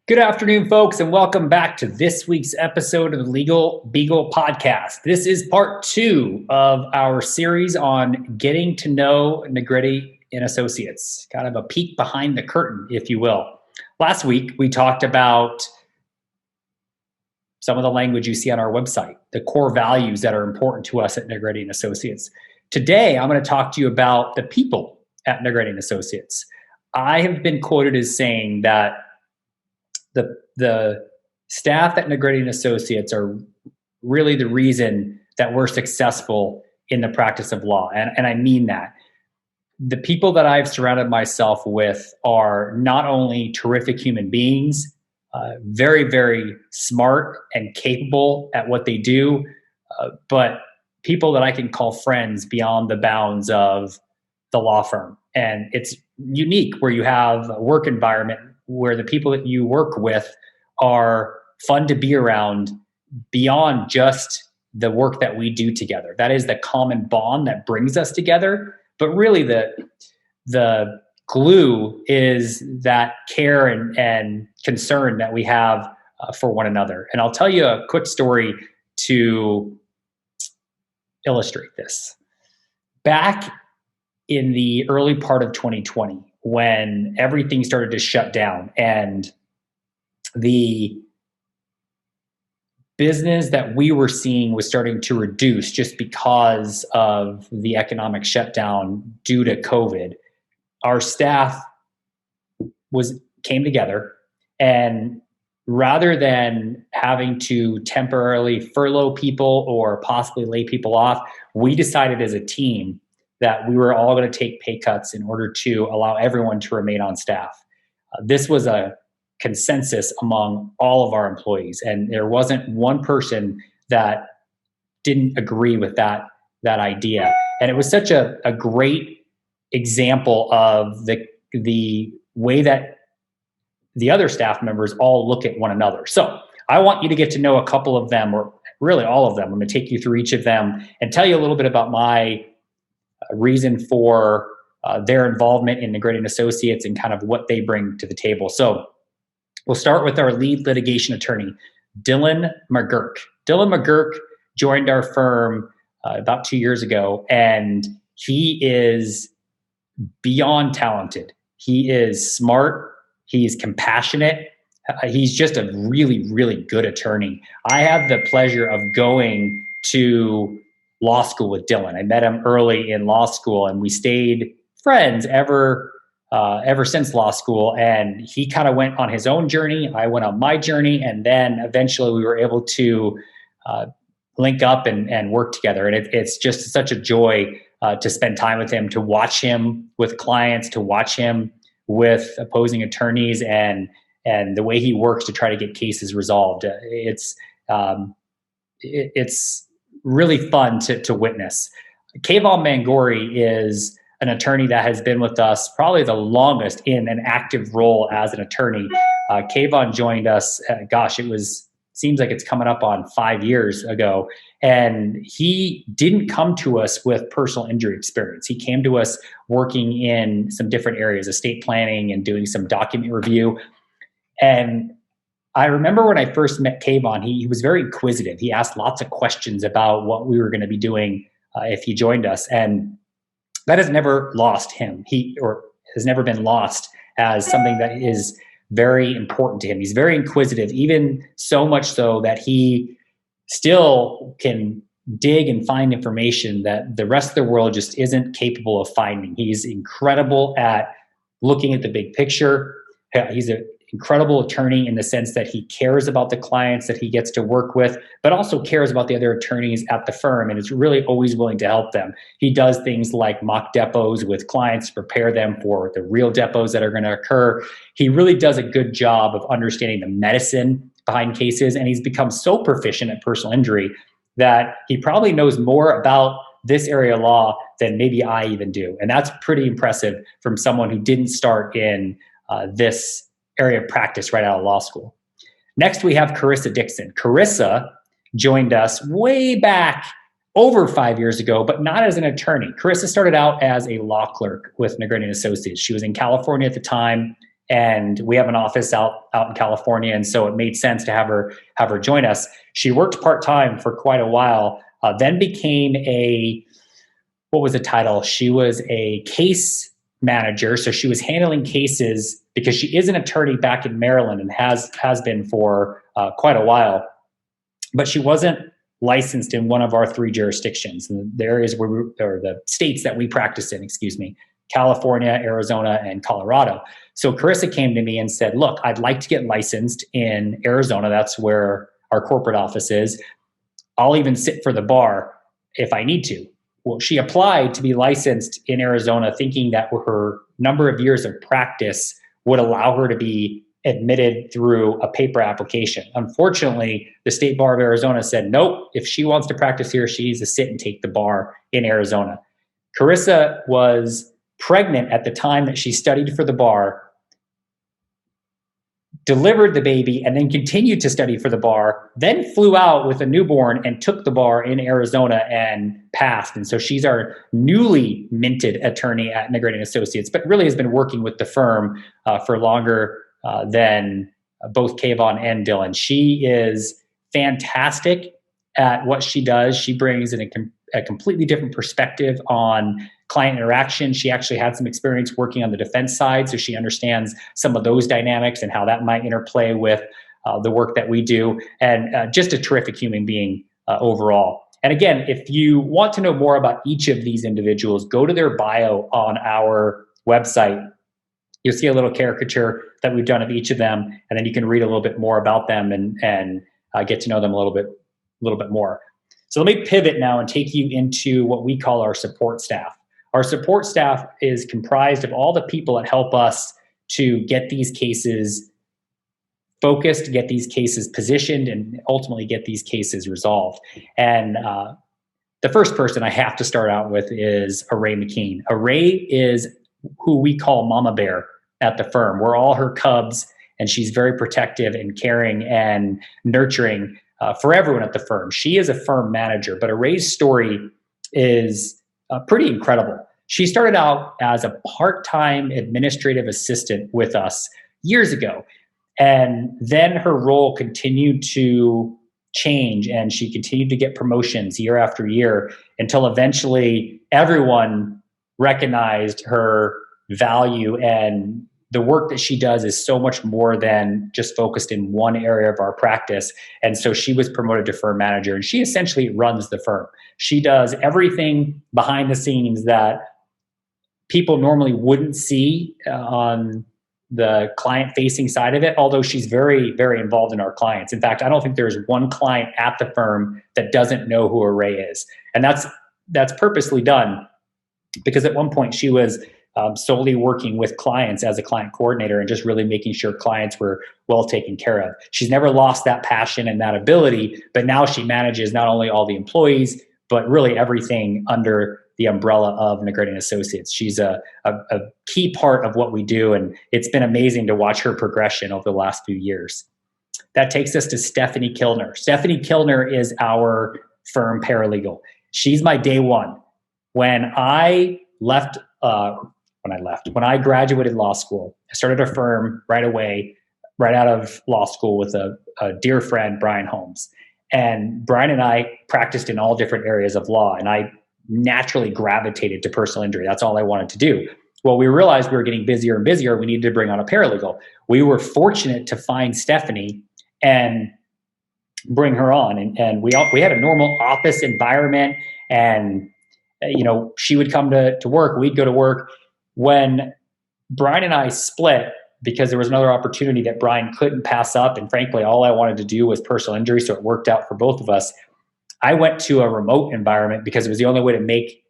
Good afternoon, folks, and welcome back to this week's episode of the Legal Beagle podcast. This is part 2 of our series on getting to know Negretti Associates, kind of a peek behind the curtain, if you will. Last week, we talked about some of the language you see on our website, the core values that are important to us at Negretti Associates. Today, I'm going to talk to you about the people at Negretti Associates. I have been quoted as saying that the staff at Negretti Associates are really the reason that we're successful in the practice of law. And I mean that. The people that I've surrounded myself with are not only terrific human beings, very, very smart and capable at what they do, but people that I can call friends beyond the bounds of the law firm. And it's unique where you have a work environment where the people that you work with are fun to be around beyond just the work that we do together. That is the common bond that brings us together. But really the glue is that care and concern that we have for one another. And I'll tell you a quick story to illustrate this. Back in the early part of 2020, when everything started to shut down and the business that we were seeing was starting to reduce just because of the economic shutdown due to COVID, our staff came together, and rather than having to temporarily furlough people or possibly lay people off, we decided as a team that we were all going to take pay cuts in order to allow everyone to remain on staff. This was a consensus among all of our employees, and there wasn't one person that didn't agree with that idea. And it was such a great example of the way that the other staff members all look at one another. So I want you to get to know a couple of them, or really all of them. I'm going to take you through each of them and tell you a little bit about my reason for their involvement in Negretti Associates and kind of what they bring to the table. So we'll start with our lead litigation attorney, Dylan McGurk. Dylan McGurk joined our firm about 2 years ago, and he is beyond talented. He is smart. He's compassionate. He's just a really, really good attorney. I have the pleasure of going to law school with Dylan. I met him early in law school, and we stayed friends ever since law school. And he kind of went on his own journey. I went on my journey, and then eventually we were able to link up and work together. And it's just such a joy to spend time with him, to watch him with clients, to watch him with opposing attorneys, and the way he works to try to get cases resolved. It's really fun to witness. Kaivon Mangori is an attorney that has been with us probably the longest in an active role as an attorney. Kaivon joined us, seems like it's coming up on 5 years ago. And he didn't come to us with personal injury experience. He came to us working in some different areas, estate planning and doing some document review. And I remember when I first met Kaivon, he was very inquisitive. He asked lots of questions about what we were going to be doing if he joined us. And that has never lost him. Has never been lost as something that is very important to him. He's very inquisitive, even so much so that he still can dig and find information that the rest of the world just isn't capable of finding. He's incredible at looking at the big picture. He's an incredible attorney in the sense that he cares about the clients that he gets to work with, but also cares about the other attorneys at the firm and is really always willing to help them. He does things like mock depots with clients to prepare them for the real depots that are going to occur. He really does a good job of understanding the medicine behind cases, and he's become so proficient at personal injury that he probably knows more about this area of law than maybe I even do. And that's pretty impressive from someone who didn't start in this area of practice right out of law school. Next, we have Carissa Dixon. Carissa joined us way back over 5 years ago, but not as an attorney. Carissa started out as a law clerk with Negretti Associates. She was in California at the time, and we have an office out in California, and so it made sense to have her join us. She worked part-time for quite a while, then became what was the title? She was a case manager, so she was handling cases because she is an attorney back in Maryland and has been for quite a while, but she wasn't licensed in one of our 3 jurisdictions, the areas or the states that we practice in, California, Arizona, and Colorado. So Carissa came to me and said, look, I'd like to get licensed in Arizona. That's where our corporate office is. I'll even sit for the bar if I need to. Well, she applied to be licensed in Arizona thinking that her number of years of practice would allow her to be admitted through a paper application. Unfortunately, the State Bar of Arizona said, nope, if she wants to practice here, she needs to sit and take the bar in Arizona. Carissa was pregnant at the time that she studied for the bar, delivered the baby, and then continued to study for the bar, then flew out with a newborn and took the bar in Arizona and passed. And so she's our newly minted attorney at Negretti Associates, but really has been working with the firm for longer than both Kaivon and Dylan. She is fantastic at what she does. She brings a completely different perspective on client interaction. She actually had some experience working on the defense side, so she understands some of those dynamics and how that might interplay with the work that we do, and just a terrific human being overall. And again, if you want to know more about each of these individuals, go to their bio on our website. You'll see a little caricature that we've done of each of them, and then you can read a little bit more about them and get to know them a little bit more. So let me pivot now and take you into what we call our support staff. Our support staff is comprised of all the people that help us to get these cases focused, get these cases positioned, and ultimately get these cases resolved. And the first person I have to start out with is Aaray McKeen. Aaray is who we call Mama Bear at the firm. We're all her cubs, and she's very protective and caring and nurturing for everyone at the firm. She is a firm manager, but Array's story is pretty incredible. She started out as a part-time administrative assistant with us years ago, and then her role continued to change, and she continued to get promotions year after year until eventually everyone recognized her value, and the work that she does is so much more than just focused in one area of our practice. And so she was promoted to firm manager, and she essentially runs the firm. She does everything behind the scenes that people normally wouldn't see on the client-facing side of it, although she's very, very involved in our clients. In fact, I don't think there's one client at the firm that doesn't know who Aaray is. And that's purposely done, because at one point she was solely working with clients as a client coordinator and just really making sure clients were well taken care of. She's never lost that passion and that ability, but now she manages not only all the employees, but really everything under the umbrella of Negretti Associates. She's a key part of what we do, and it's been amazing to watch her progression over the last few years. That takes us to Stephanie Kilner. Stephanie Kilner is our firm paralegal. She's my day one. When I graduated law school, I started a firm right away, right out of law school with a dear friend, Brian Holmes. And Brian and I practiced in all different areas of law, and I naturally gravitated to personal injury. That's all I wanted to do. Well, we realized we were getting busier and busier. We needed to bring on a paralegal. We were fortunate to find Stephanie and bring her on. And we had a normal office environment, and she would come to work, we'd go to work. When Brian and I split, because there was another opportunity that Brian couldn't pass up, and frankly, all I wanted to do was personal injury, so it worked out for both of us, I went to a remote environment because it was the only way to make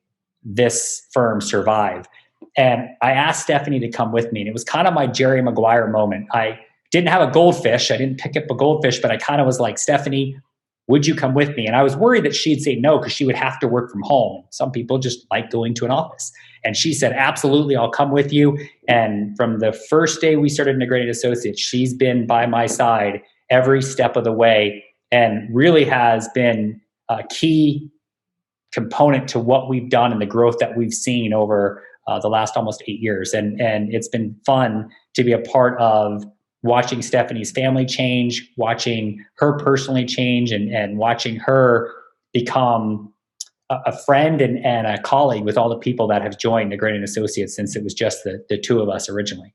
this firm survive. And I asked Stephanie to come with me, and it was kind of my Jerry Maguire moment. I didn't have a goldfish. I didn't pick up a goldfish, but I kind of was like, Stephanie, would you come with me? And I was worried that she'd say no, because she would have to work from home. Some people just like going to an office. And she said, absolutely, I'll come with you. And from the first day we started Negretti Associates, she's been by my side every step of the way, and really has been key component to what we've done and the growth that we've seen over the last almost 8 years. And it's been fun to be a part of watching Stephanie's family change, watching her personally change, and watching her become a friend and a colleague with all the people that have joined Negretti Associates since it was just the two of us originally.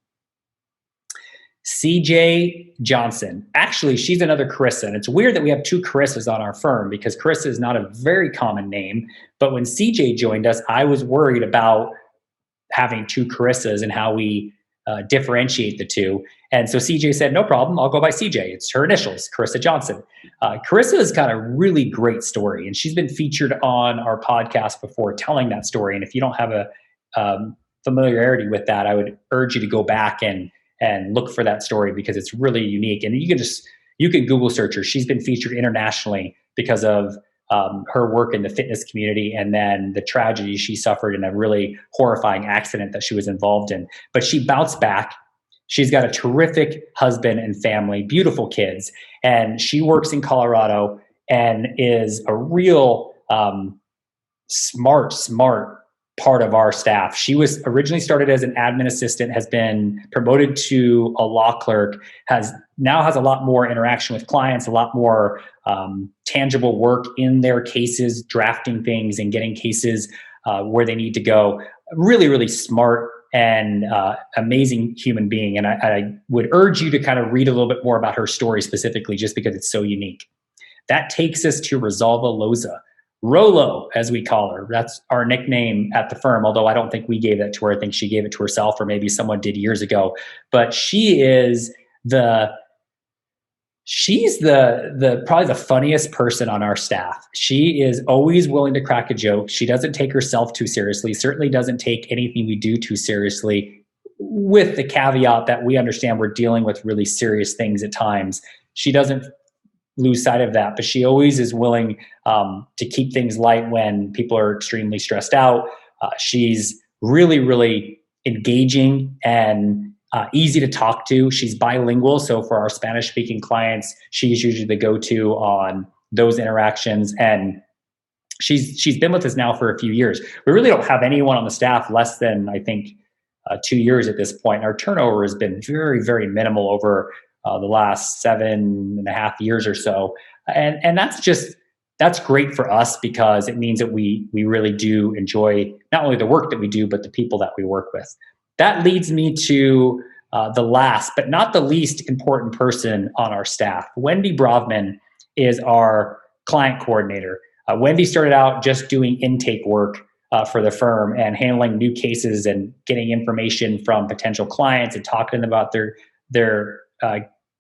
CJ Johnson. Actually, she's another Carissa. And it's weird that we have two Carissas on our firm because Carissa is not a very common name. But when CJ joined us, I was worried about having two Carissas and how we differentiate the two. And so CJ said, no problem, I'll go by CJ. It's her initials, Carissa Johnson. Carissa has got a really great story, and she's been featured on our podcast before telling that story. And if you don't have a familiarity with that, I would urge you to go back and look for that story because it's really unique. And you can Google search her. She's been featured internationally because of her work in the fitness community and then the tragedy she suffered in a really horrifying accident that she was involved in. But she bounced back. She's got a terrific husband and family, beautiful kids, and she works in Colorado and is a real smart part of our staff. She was originally started as an admin assistant, has been promoted to a law clerk, now has a lot more interaction with clients, a lot more tangible work in their cases, drafting things and getting cases where they need to go. Really, really smart and amazing human being. And I would urge you to kind of read a little bit more about her story specifically, just because it's so unique. That takes us to Rosalva Loza. Rolo, as we call her. That's our nickname at the firm, although I don't think we gave that to her. I think she gave it to herself, or maybe someone did years ago. But she is she's probably the funniest person on our staff. She is always willing to crack a joke. She doesn't take herself too seriously, certainly doesn't take anything we do too seriously, with the caveat that we understand we're dealing with really serious things at times. She doesn't lose sight of that, but she always is willing to keep things light when people are extremely stressed out. She's really, really engaging and easy to talk to. She's bilingual, so for our Spanish-speaking clients, she's usually the go-to on those interactions. And she's been with us now for a few years. We really don't have anyone on the staff less than, I think, 2 years at this point. Our turnover has been very, very minimal over the last 7.5 years or so. And that's great for us because it means that we really do enjoy not only the work that we do, but the people that we work with. That leads me to the last, but not the least important person on our staff. Wendi Bravman is our client coordinator. Wendy started out just doing intake work for the firm and handling new cases and getting information from potential clients and talking to them about their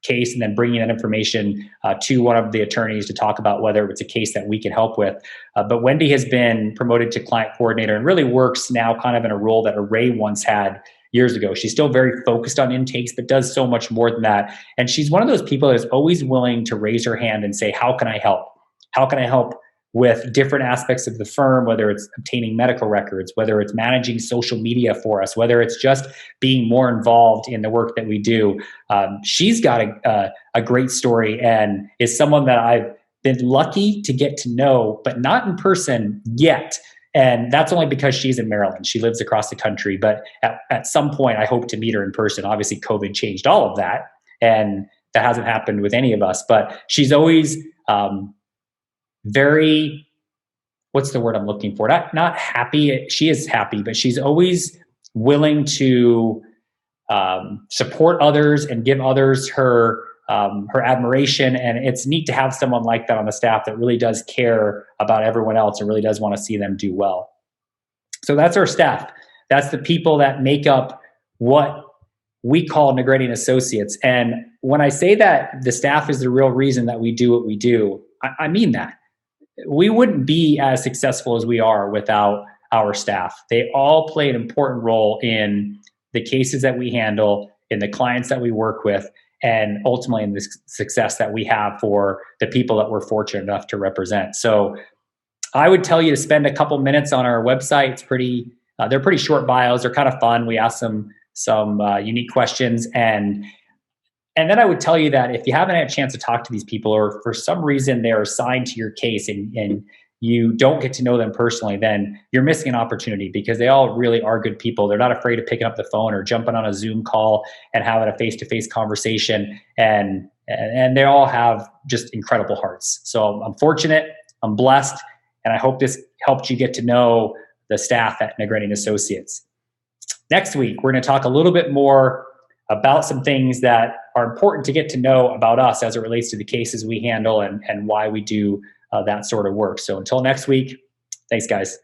case, and then bringing that information to one of the attorneys to talk about whether it's a case that we can help with. But Wendy has been promoted to client coordinator and really works now kind of in a role that Aaray once had years ago. She's still very focused on intakes, but does so much more than that. And she's one of those people that is always willing to raise her hand and say, how can I help? How can I help with different aspects of the firm, whether it's obtaining medical records, whether it's managing social media for us, whether it's just being more involved in the work that we do. She's got a great story and is someone that I've been lucky to get to know, but not in person yet. And that's only because she's in Maryland. She lives across the country, but at some point I hope to meet her in person. Obviously COVID changed all of that, and that hasn't happened with any of us, but she's always very, what's the word I'm looking for? Not happy. She is happy, but she's always willing to support others and give others her admiration. And it's neat to have someone like that on the staff that really does care about everyone else and really does want to see them do well. So that's our staff. That's the people that make up what we call Negretti Associates. And when I say that the staff is the real reason that we do what we do, I mean that. We wouldn't be as successful as we are without our staff. They all play an important role in the cases that we handle, in the clients that we work with, and ultimately in the success that we have for the people that we're fortunate enough to represent. So I would tell you to spend a couple minutes on our website. It's they're pretty short bios. They're kind of fun. We ask some unique questions. And then I would tell you that if you haven't had a chance to talk to these people, or for some reason they're assigned to your case and you don't get to know them personally, then you're missing an opportunity, because they all really are good people. They're not afraid of picking up the phone or jumping on a Zoom call and having a face-to-face conversation. And they all have just incredible hearts. So I'm fortunate, I'm blessed, and I hope this helped you get to know the staff at Negretti Associates. Next week, we're going to talk a little bit more about some things that are important to get to know about us as it relates to the cases we handle and why we do that sort of work. So until next week, thanks, guys.